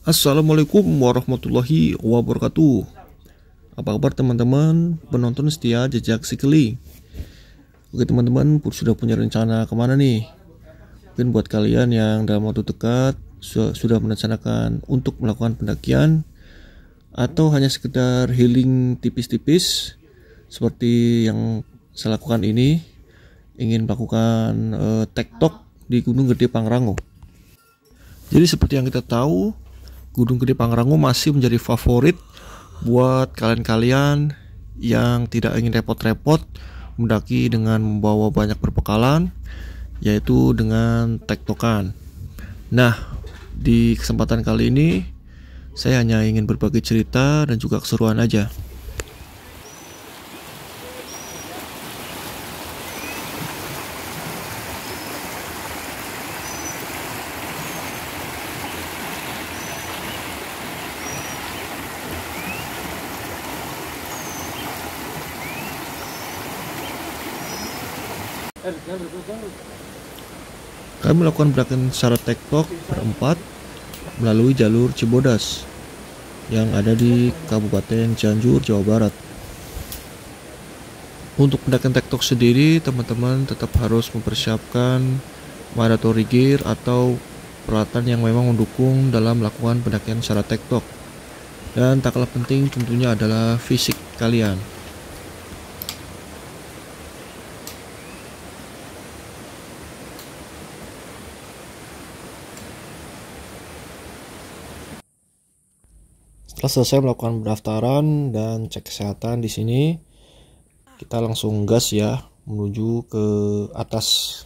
Assalamualaikum warahmatullahi wabarakatuh. Apa kabar teman-teman penonton setia Jejak Sikeli? Oke teman-teman, sudah punya rencana kemana nih? Mungkin buat kalian yang dalam waktu dekat sudah merencanakan untuk melakukan pendakian, atau hanya sekedar healing tipis-tipis seperti yang saya lakukan ini, ingin melakukan tektok di Gunung Gede Pangrango. Jadi seperti yang kita tahu, Gunung Gede Pangrango masih menjadi favorit buat kalian-kalian yang tidak ingin repot-repot mendaki dengan membawa banyak berbekalan, yaitu dengan tektokan. Nah, di kesempatan kali ini saya hanya ingin berbagi cerita dan juga keseruan aja. Kami melakukan pendakian secara tektok berempat melalui jalur Cibodas yang ada di Kabupaten Cianjur, Jawa Barat. Untuk pendakian tektok sendiri, teman-teman tetap harus mempersiapkan mandatory gear atau peralatan yang memang mendukung dalam melakukan pendakian secara tektok. Dan tak kalah penting tentunya adalah fisik kalian. Setelah selesai melakukan pendaftaran dan cek kesehatan di sini, kita langsung gas ya menuju ke atas.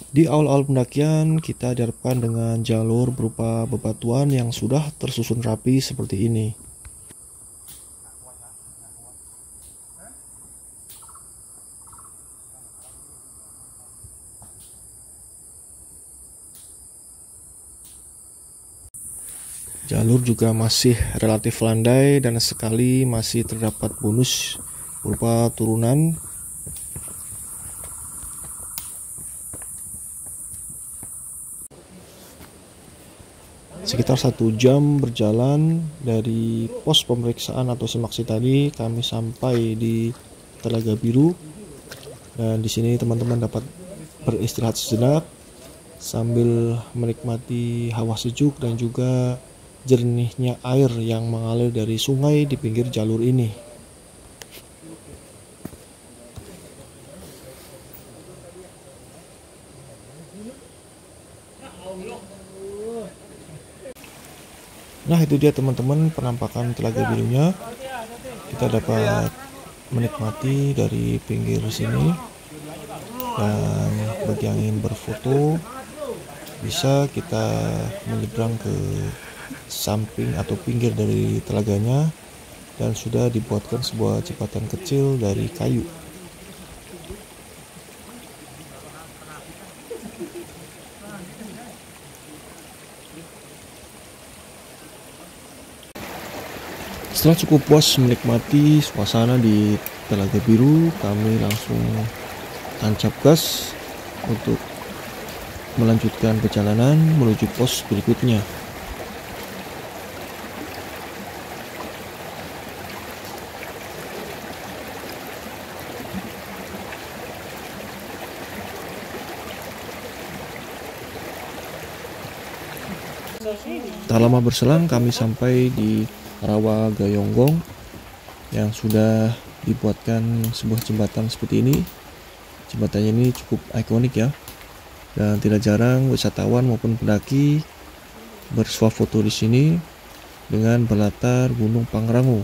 Di awal-awal pendakian kita dihadapkan dengan jalur berupa bebatuan yang sudah tersusun rapi seperti ini. Jalur juga masih relatif landai dan sekali masih terdapat bonus berupa turunan. Sekitar 1 jam berjalan dari pos pemeriksaan atau simaksi tadi, kami sampai di Telaga Biru. Dan di sini teman-teman dapat beristirahat sejenak sambil menikmati hawa sejuk dan juga jernihnya air yang mengalir dari sungai di pinggir jalur ini. Nah, itu dia teman-teman penampakan Telaga Birunya. Kita dapat menikmati dari pinggir sini. Dan bagi yang ingin berfoto, bisa kita menyeberang ke samping atau pinggir dari telaganya, dan sudah dibuatkan sebuah jembatan kecil dari kayu. Setelah cukup puas menikmati suasana di Telaga Biru, kami langsung tancap gas untuk melanjutkan perjalanan menuju pos berikutnya. Tak lama berselang kami sampai di Rawa Gayonggong yang sudah dibuatkan sebuah jembatan seperti ini. Jembatannya ini cukup ikonik ya, dan tidak jarang wisatawan maupun pendaki bersuah foto di sini dengan berlatar Gunung Pangrango.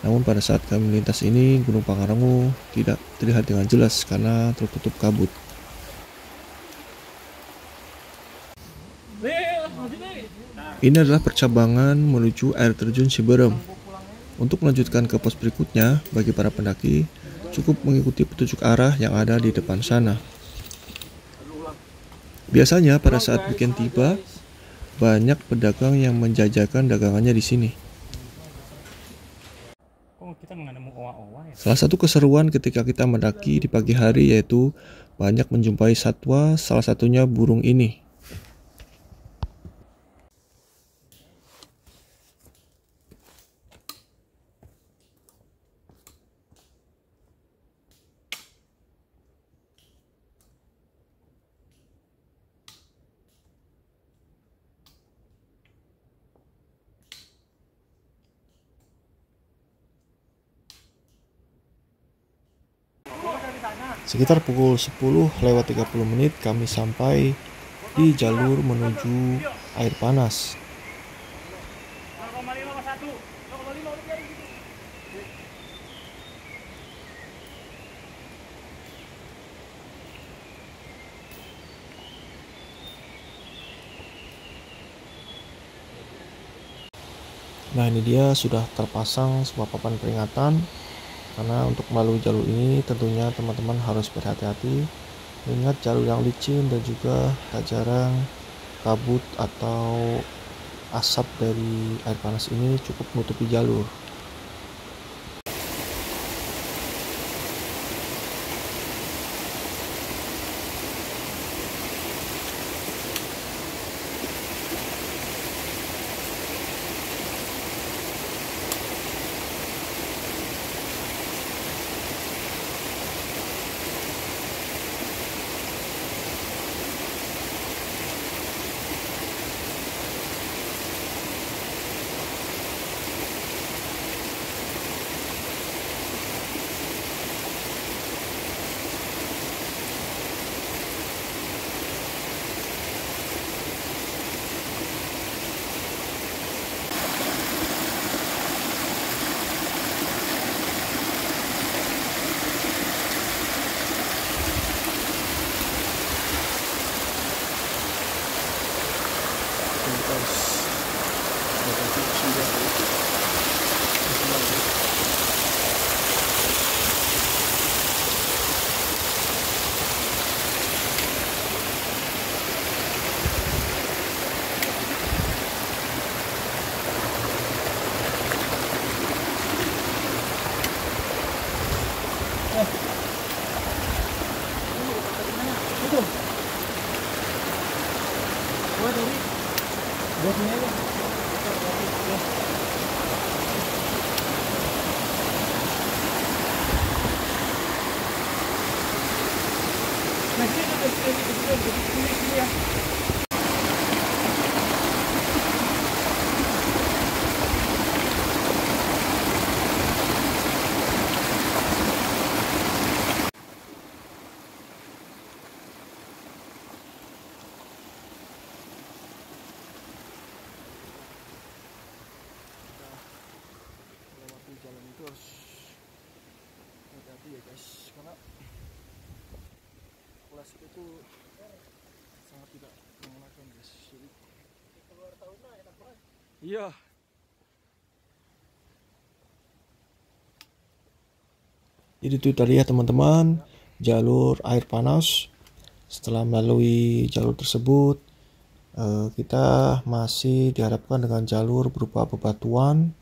Namun pada saat kami melintas ini, Gunung Pangrango tidak terlihat dengan jelas karena tertutup kabut. Ini adalah percabangan menuju air terjun Ciberem. Untuk melanjutkan ke pos berikutnya, bagi para pendaki, cukup mengikuti petunjuk arah yang ada di depan sana. Biasanya pada saat weekend tiba, banyak pedagang yang menjajakan dagangannya di sini. Salah satu keseruan ketika kita mendaki di pagi hari yaitu banyak menjumpai satwa, salah satunya burung ini. Sekitar pukul 10:30 kami sampai di jalur menuju air panas. Nah, ini dia sudah terpasang sebuah papan peringatan. Karena untuk melalui jalur ini tentunya teman-teman harus berhati-hati, mengingat jalur yang licin dan juga tak jarang kabut atau asap dari air panas ini cukup menutupi jalur. Jalan itu harus hati-hati ya guys, karena plastik itu sangat tidak mengenakan guys. Jadi iya. Jadi itu tadi ya teman-teman, jalur air panas. Setelah melalui jalur tersebut, kita masih dihadapkan dengan jalur berupa bebatuan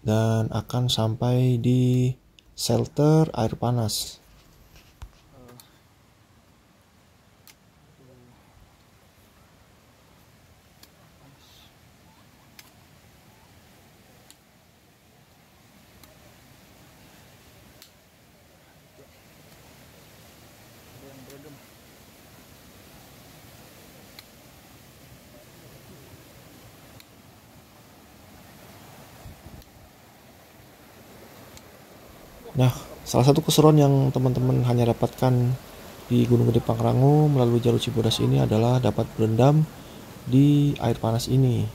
dan akan sampai di shelter air panas. Nah, salah satu keseruan yang teman-teman hanya dapatkan di Gunung Gede Pangrango melalui jalur Cibodas ini adalah dapat berendam di air panas ini.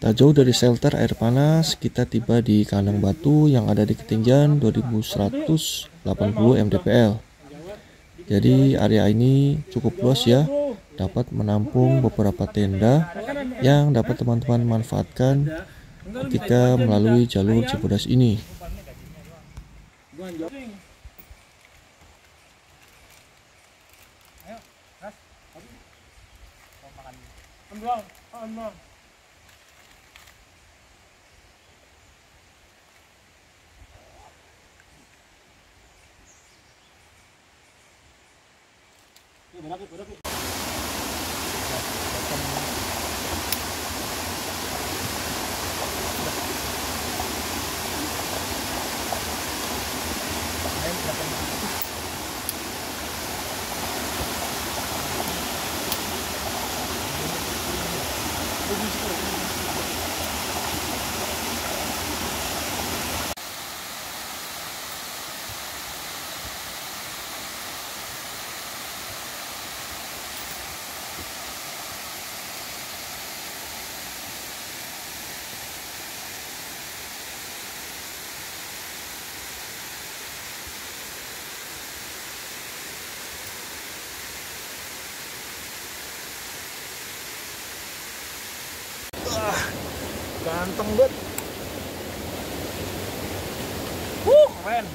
Tak jauh dari shelter air panas, kita tiba di kandang batu yang ada di ketinggian 2180 mdpl. Jadi area ini cukup luas ya, dapat menampung beberapa tenda yang dapat teman-teman manfaatkan ketika melalui jalur Cibodas ini. Ganteng banget. Keren.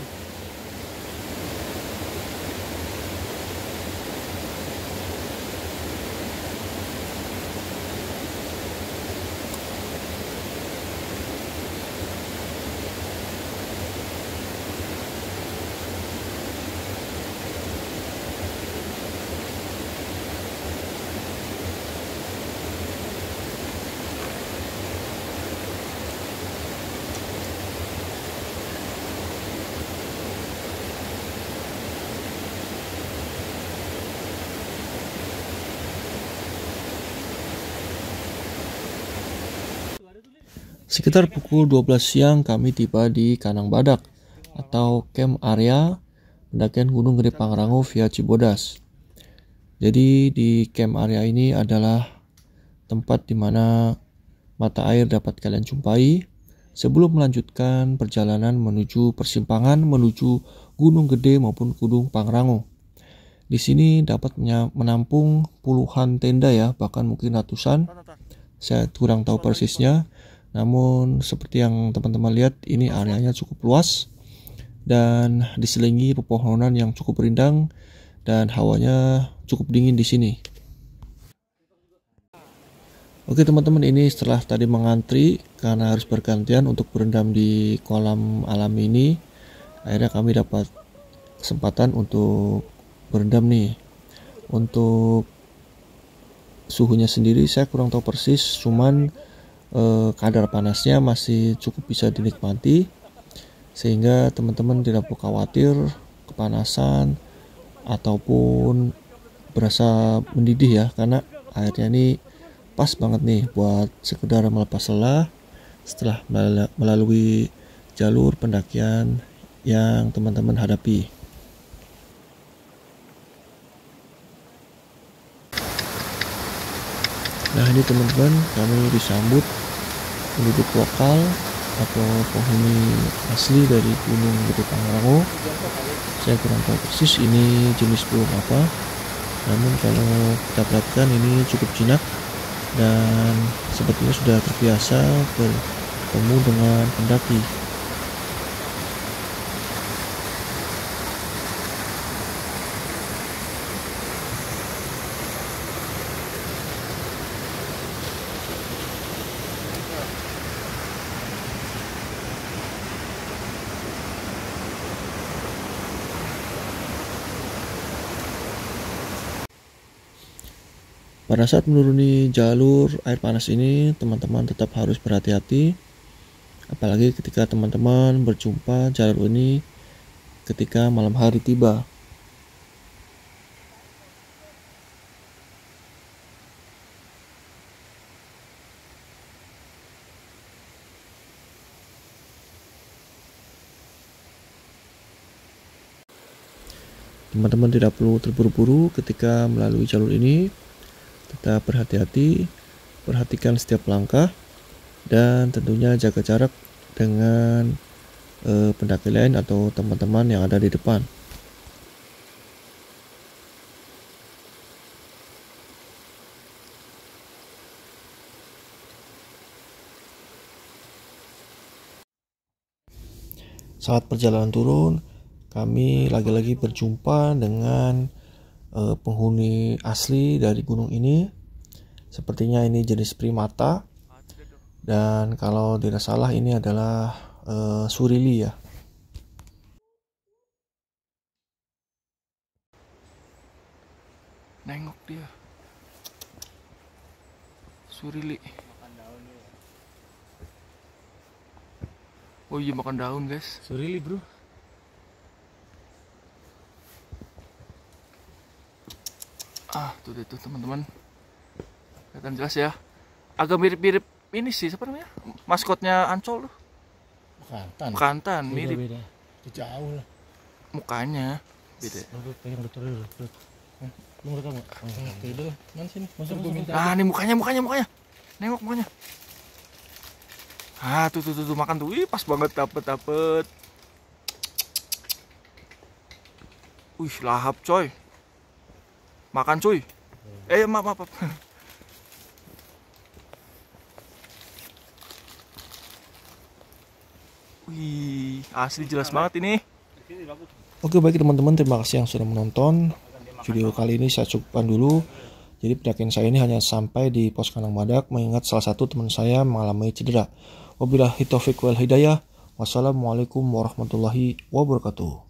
Sekitar pukul 12 siang kami tiba di Kandang Badak atau camp area pendakian Gunung Gede Pangrango via Cibodas. Jadi di camp area ini adalah tempat di mana mata air dapat kalian jumpai sebelum melanjutkan perjalanan menuju persimpangan menuju Gunung Gede maupun Gunung Pangrango. Di sini dapat menampung puluhan tenda ya, bahkan mungkin ratusan. Saya kurang tahu persisnya. Namun seperti yang teman-teman lihat, ini areanya cukup luas dan diselilingi pepohonan yang cukup rindang dan hawanya cukup dingin di sini. Oke teman-teman, ini setelah tadi mengantri karena harus bergantian untuk berendam di kolam alam ini, akhirnya kami dapat kesempatan untuk berendam nih. Untuk suhunya sendiri saya kurang tahu persis, cuman kadar panasnya masih cukup bisa dinikmati sehingga teman-teman tidak perlu khawatir kepanasan ataupun berasa mendidih ya, karena airnya ini pas banget nih buat sekedar melepas lelah setelah melalui jalur pendakian yang teman-teman hadapi. Nah ini teman-teman, kami disambut penduduk lokal atau penghuni asli dari Gunung Gede Pangrango. Saya kurang tahu persis ini jenis burung apa, namun kalau kita perhatikan ini cukup jinak dan sepertinya sudah terbiasa bertemu dengan pendaki. Pada saat menuruni jalur air panas ini, teman-teman tetap harus berhati-hati, apalagi ketika teman-teman berjumpa jalur ini ketika malam hari tiba. Teman-teman tidak perlu terburu-buru ketika melalui jalur ini. Tetap berhati-hati, perhatikan setiap langkah, dan tentunya jaga jarak dengan pendaki lain atau teman-teman yang ada di depan. Saat perjalanan turun, kami lagi-lagi berjumpa dengan penghuni asli dari gunung ini. Sepertinya ini jenis primata, dan kalau tidak salah ini adalah surili ya. Nengok dia, surili. Oh iya, makan daun guys. Surili bro. Tuh deh tuh teman-teman, kelihatan jelas ya. Agak mirip-mirip ini sih, siapa namanya, maskotnya Ancol tuh. Bekantan mirip. Beda. Jauh lah. Mukanya beda. Lu pegang dokter dulu. Lu ngerekam nggak? Beda. Mana sini? Masuk. Ini mukanya. Nengok mukanya. Tuh makan tuh. Wih, pas banget dapet. Wih, lahap coy. Makan cuy. Maaf. Wih, asli jelas banget ini. Oke, baik teman-teman, terima kasih yang sudah menonton. Video kali ini saya cukupkan dulu. Jadi pendakian saya ini hanya sampai di pos Kandang Badak, mengingat salah satu teman saya mengalami cedera. Wabillahi taufiq wal hidayah. Wassalamualaikum warahmatullahi wabarakatuh.